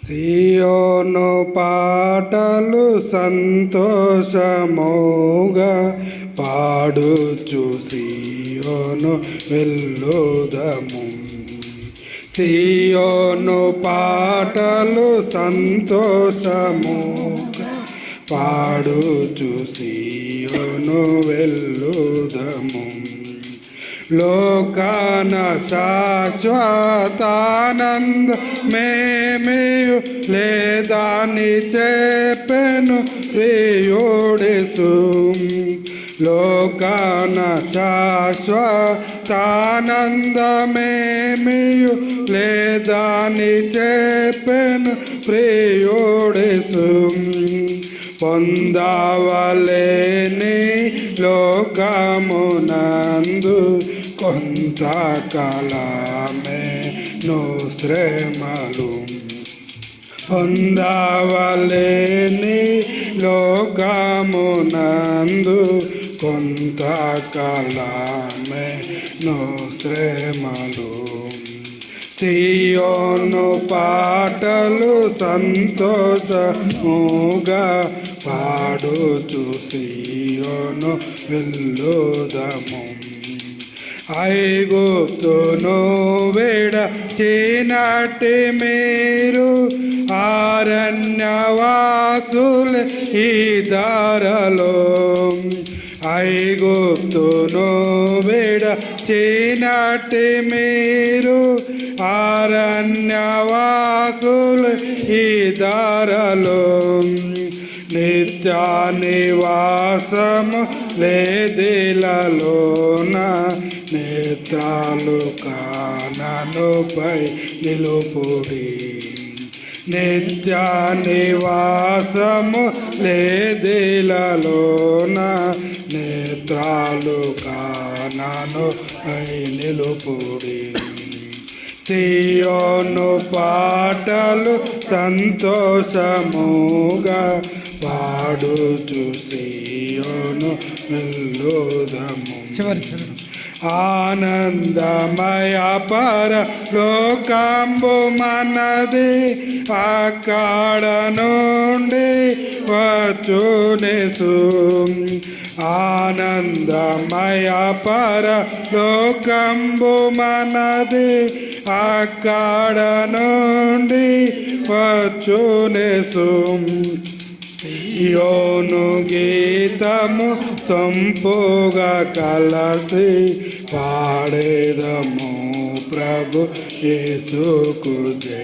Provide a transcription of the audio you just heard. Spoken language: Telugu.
సియోను పాటలు సంతోషముగా పాడుచు సియోను వెళ్ళుదము. సియోను పాటలు సంతోషముగా పాడుచు సియోను వెళ్ళుదము. లోకాన శాశ్వతానంద మేమేయు లేదాని చెప్పెను ప్రియుడేసు. లోకాన శాశ్వతానంద మేమేయు లేదాని చెప్పెను ప్రియుడేసు. పొందవలేని లోకమునందు కొంతకాలమే నో శ్రమలు. పొందవలేని లోకమునందు కొంతకాలమే నో శ్రమలు. సియోను పాటలు సంతోషముగా పాడుచు సియోను వెళ్ళుదము. ఐగుప్తును విడచినట్టి మీరు అరణ్యవాసులే ఈ దారలో. ఐగుప్తును విడచినట్టి మీరు అరణ్యవాసులే ఈ దారలో. నిత్య నివాసము లేదిలలోన నేత్రాలు కాననుపై నిలుపుడి. నిత్య నివాసము లేదిలలోన నేత్రాలు కాననుపై నిలుపుడి. సియోను పాటలు సంతోషముగా పాడుచు సియోను వెళ్ళుదము. ఆనందమయ పరలోకంబు మనది, అక్కడ నుండి వచ్చునేసు. ఆనందమయ పరలోకంబు మనది, అక్కడ నుండి వచ్చునేసు. సియోను గీతము సంపుగా కలసి పాడేదము ప్రభు యేసుకు జయ.